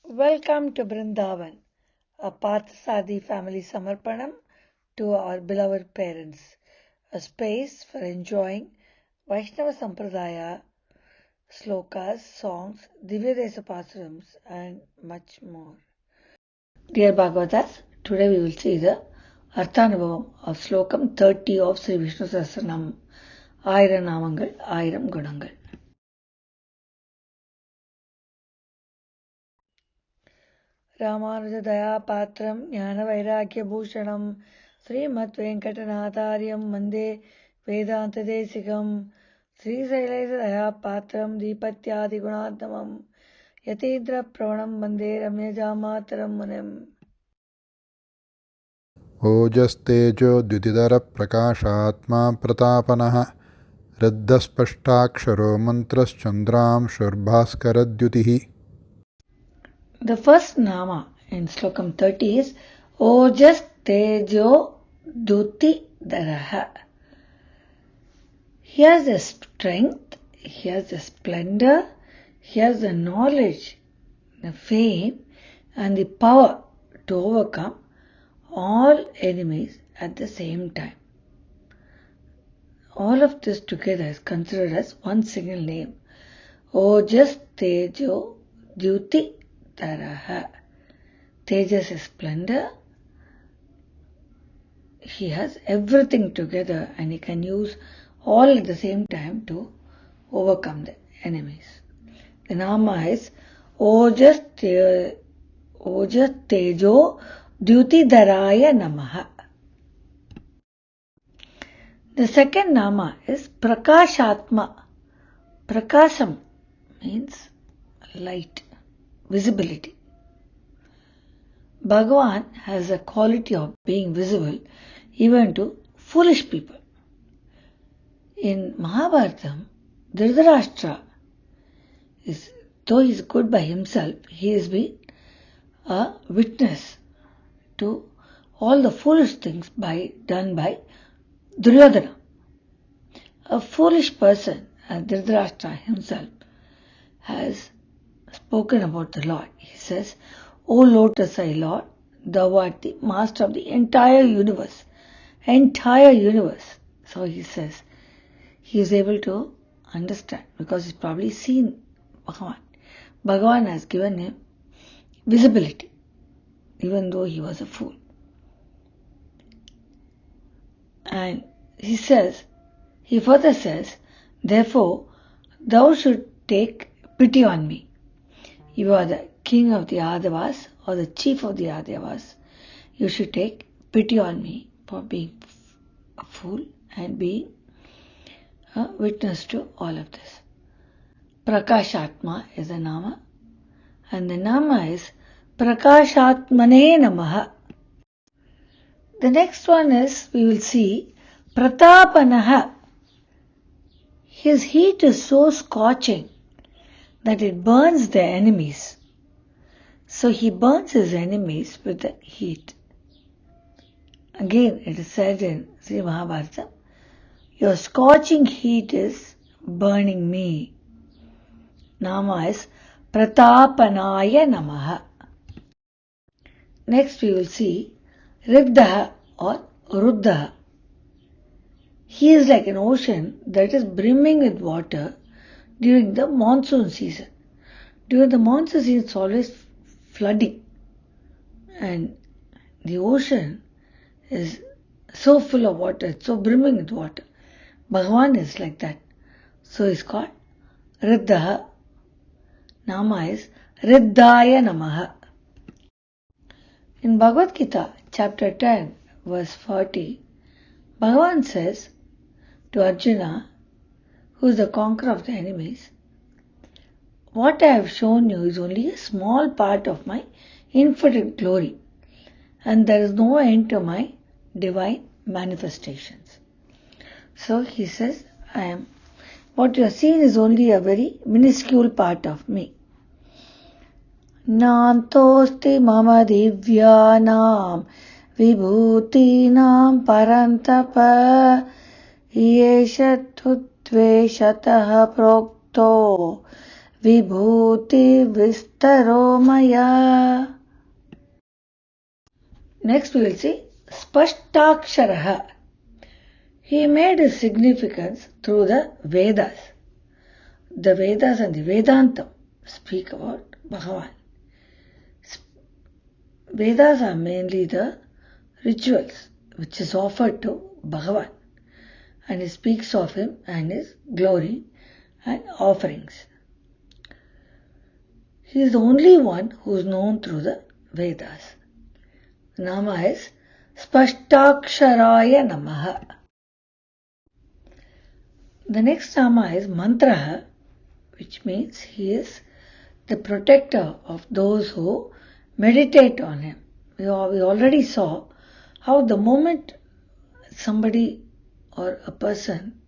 Welcome to Brindavan, a Parthasadi family Samarpanam to our beloved parents, a space for enjoying Vaishnava Sampradaya, Slokas, songs, Divyadesa Pasarams, and much more. Dear Bhagavatas, today we will see the Arthanubhavam of Slokam 30 of Sri Vishnu Sahasranamam, Ayiram Namangal, Ayiram Gunangal. रामानुजदयापात्रं ज्ञानवैराग्यभूषणं श्रीमद्वेङ्कटनाथार्यं वन्दे वेदान्तदेशिकं श्रीशैलेशदयापात्रं दीपत्यादिगुणात्मकं यतीन्द्रप्रवणं वन्दे रम्यजामातरं मुनिम् ओजस्तेजो द्युतिधरप्रकाशात्मा प्रतापनः रद्धस्पष्टाक्षरो मन्त्रश्चन्द्रांशुर्भास्करद्युतिः. The first nama in Slokam 30 is Ojas Tejo Duti Daraha. He has the strength, he has the splendor, he has the knowledge, the fame and the power to overcome all enemies at the same time. All of this together is considered as one single name. Ojas Tejo Duti Taraha. Tejas is splendor. He has everything together and he can use all at the same time to overcome the enemies. The nama is Ojas Tejo Dyutidaraya Namaha. The second nama is Prakashatma. Prakasham means light, visibility. Bhagavan has a quality of being visible even to foolish people. In Mahabharatam, Dhritarashtra, though he is good by himself, he has been a witness to all the foolish things done by Duryodhana. A foolish person, as Dhritarashtra himself, has spoken about the Lord. He says, O Lotus Eye Lord, thou art the master of the entire universe. Entire universe. So he says, he is able to understand because he's probably seen Bhagavan. Bhagavan has given him visibility, even though he was a fool. And he further says, therefore, thou should take pity on me. You are the king of the Adavas or the chief of the Adavas. You should take pity on me for being a fool and being a witness to all of this. Prakashatma is the nama and the nama is Prakashatmane Namaha. The next one is, we will see, Pratapanaha. His heat is so scorching that it burns the enemies. So he burns his enemies with the heat. Again, it is said in Sri Mahabharata, your scorching heat is burning me. Nama is Pratapanaya Namaha. Next we will see Riddha or Ruddha. He is like an ocean that is brimming with water during the monsoon season. During the monsoon season, it's always flooding. And the ocean is so full of water, it's so brimming with water. Bhagavan is like that. So he's called Riddha. Nama is Riddhaya Namaha. In Bhagavad Gita, chapter 10, verse 40, Bhagavan says to Arjuna, who is the conqueror of the enemies, what I have shown you is only a small part of my infinite glory, and there is no end to my divine manifestations. So he says, what you are seeing is only a very minuscule part of me. Nantosti mama divyanam vibhutinam parantapa yeshatutve shataha prokto Vibhuti Vistaro Maya. Next we will see Spashtaksharaha. He made his significance through the Vedas. The Vedas and the Vedantam speak about Bhagavan. Vedas are mainly the rituals which is offered to Bhagavan, and it speaks of him and his glory and offerings. He is the only one who is known through the Vedas. The Nama is Spashtaksharaya Namaha. The next Nama is Mantraha, which means he is the protector of those who meditate on him. We already saw how the moment somebody or a person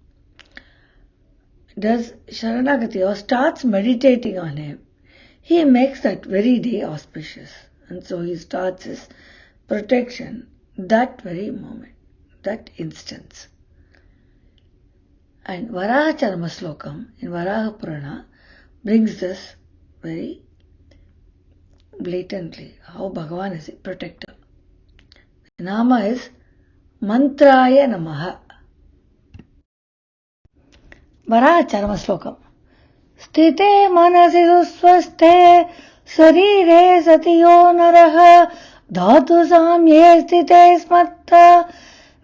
does Sharanagati or starts meditating on him, he makes that very day auspicious. And so he starts his protection that very moment, that instance. And Varaha Charma Slokam in Varaha Purana brings this very blatantly, how Bhagavan is a protector. The Nama is Mantraya Namaha. Varaha Charma Slokam. Sthite manasi susvaste sarire satiyo naraha dhatu samye sthite smatta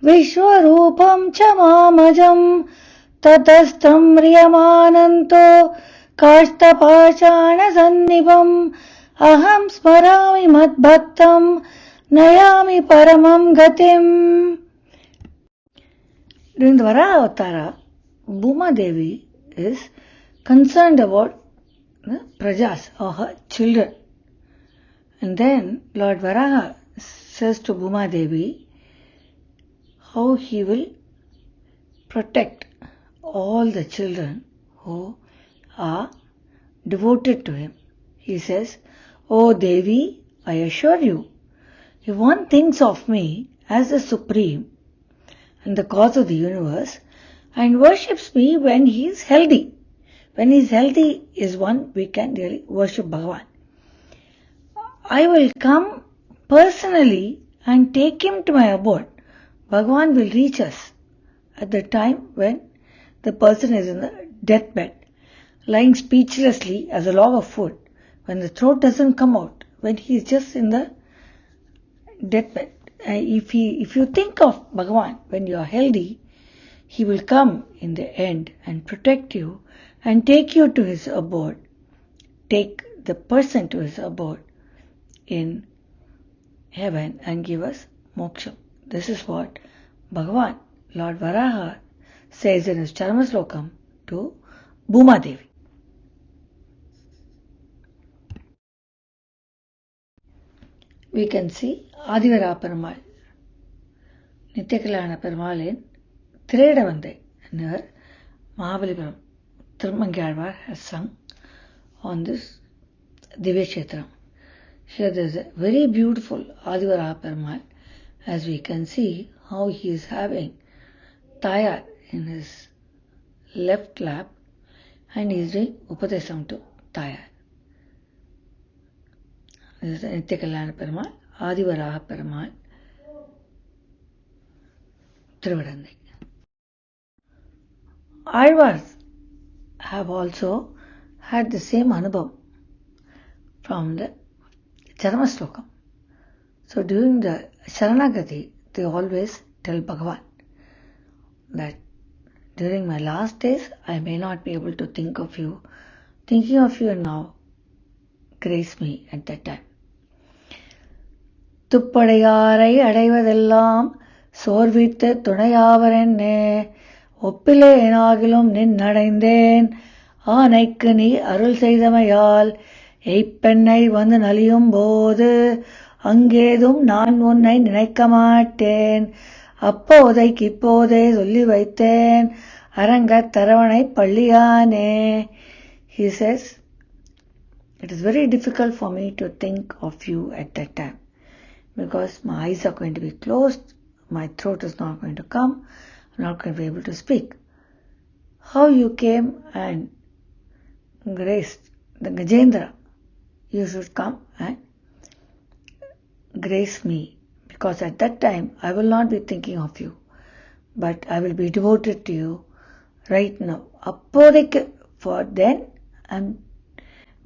vishwarupam cha mamajam tatastam riyamananto kastapashana sannibam aham smarami madbhaktam nayami paramam gatim. During the Varaha Avatara, Bhuma Devi is concerned about the prajas or her children. And then Lord Varaha says to Bhuma Devi how he will protect all the children who are devoted to him. He says, "O Devi, I assure you, if one thinks of me as the Supreme and the cause of the universe and worships me when he is healthy." When he is healthy is one we can really worship Bhagavan. I will come personally and take him to my abode. Bhagavan will reach us at the time when the person is in the deathbed, lying speechlessly as a log of food, when the throat doesn't come out, when he is just in the deathbed. If you think of Bhagavan when you are healthy, he will come in the end and protect you and take you to his abode, take the person to his abode in heaven and give us moksha. This is what Bhagavan, Lord Varaha, says in his Charma Slokam to Bhuma Devi. We can see Adivara Perumal, Nityakalana Perumal in Thiredavandai, near Mahabalipuram. Thirumangalwar has sung on this Divya Kshetram. Here there is a very beautiful Adivara Perumal, as we can see how he is having Tayar in his left lap and he is doing Upadesam to Tayar. This is Nityakalana Perumal, Adivara Perumal, Thiruvadandai. Alvars have also had the same anubhav from the Charma Slokam. So during the Sharanagati, they always tell Bhagavan that during my last days, I may not be able to think of you. Thinking of you now, grace me at that time. துப்படையாரை அடைவதெல்லாம் சோர்வித்து துணையாவரென்னே ஒப்பிலேனாகிலும் நின்னடைந்தேன் ஆனைக்கு நீ அருள் செய்தமையால் எய்ப்பெண்ணை வந்து நலியும் போது அங்கேதும் நான் உன்னை நினைக்க மாட்டேன் அப்போதைக்கு இப்போதே சொல்லி வைத்தேன் அரங்கத் தரவணை பள்ளியானே. He says, it is very difficult for me to think of you at that time because my eyes are going to be closed, my throat is not going to come, I'm not going to be able to speak. How you came and graced the Gajendra, you should come and grace me, because at that time I will not be thinking of you, but I will be devoted to you right now. Appodikku, for then I am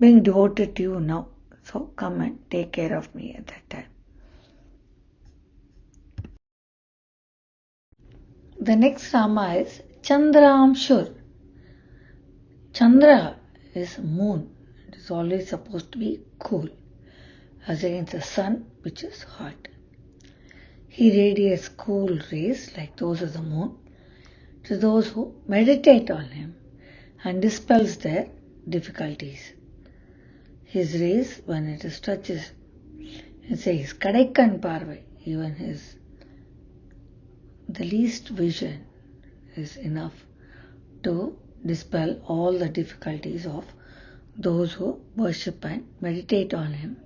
being devoted to you now. So come and take care of me at that time. The next Rama is Chandramshur. Chandra is moon. It is always supposed to be cool, as against the sun, which is hot. He radiates cool rays like those of the moon to those who meditate on him and dispels their difficulties. His rays, when it touches, it says Kadaikan Parvai, even the least vision is enough to dispel all the difficulties of those who worship and meditate on him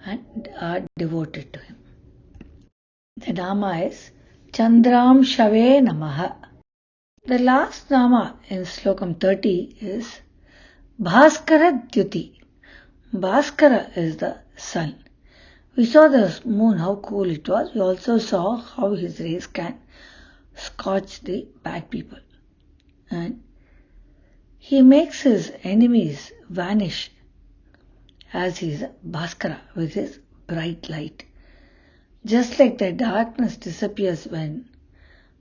and are devoted to him. The Nama is Chandram Shave Namaha. The last Nama in Slokam 30 is Bhaskara Dyuti. Bhaskara is the sun. We saw the moon, how cool it was. We also saw how his rays can scorch the bad people. And he makes his enemies vanish as he is a Bhaskara with his bright light. Just like the darkness disappears when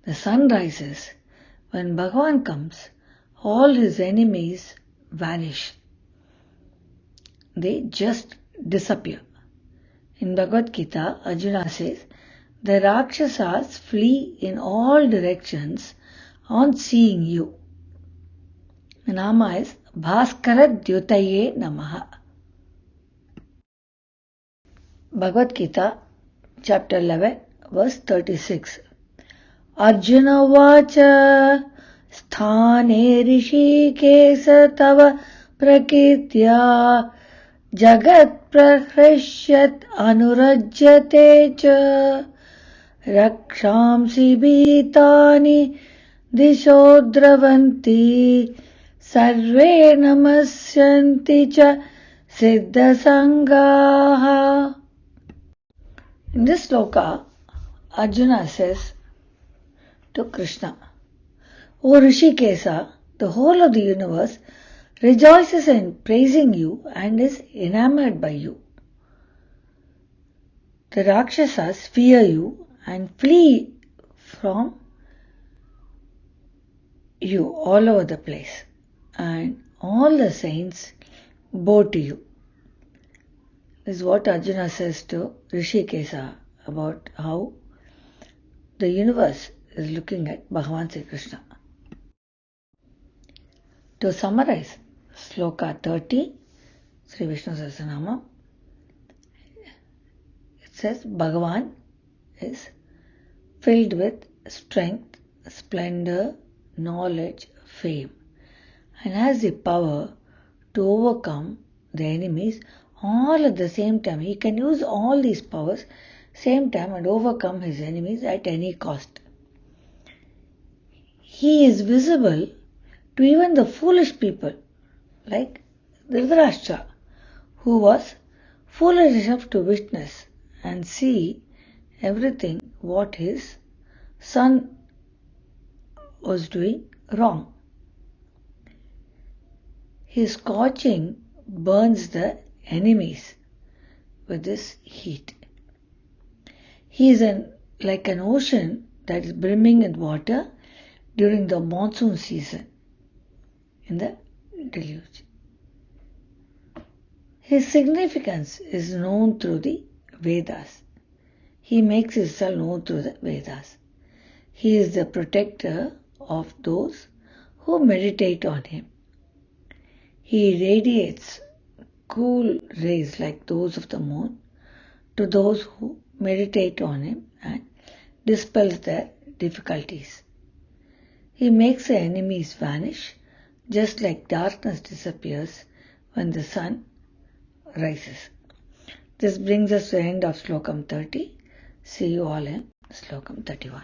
the sun rises, when Bhagavan comes, all his enemies vanish. They just disappear. In Bhagavad Gita, Arjuna says, the Rakshasas flee in all directions on seeing you. The Nama is Bhaskara Dyutaye Namaha. Bhagavad Gita, chapter 11, verse 36. Arjuna Vacha Sthane Rishikesa Tava Prakritya Jagat Prahrishyat Anurajyate Cha Rakshamsi Bhitani Dishodravanti Sarve Namasyanti Cha Siddha Sangaha. In this sloka, Arjuna says to Krishna, O Rishikesa, the whole of the universe rejoices in praising you and is enamored by you. The Rakshasas fear you and flee from you all over the place, and all the saints bow to you. This is what Arjuna says to Rishikesa about how the universe is looking at Bhagavan Sri Krishna. To summarize, Sloka 30, Sri Vishnu Sahasranamam, it says Bhagavan is filled with strength, splendor, knowledge, fame, and has the power to overcome the enemies all at the same time. He can use all these powers same time and overcome his enemies at any cost. He is visible to even the foolish people, like Dhritarashtra, who was foolish enough to witness and see everything what his son was doing wrong. His scorching burns the enemies with this heat. He is like an ocean that is brimming with water during the monsoon season in the deluge. His significance is known through the Vedas. He makes himself known through the Vedas. He is the protector of those who meditate on him. He radiates cool rays like those of the moon to those who meditate on him and dispels their difficulties. He makes the enemies vanish, just like darkness disappears when the sun rises. This brings us to the end of Slokam 30. See you all in Slokam 31.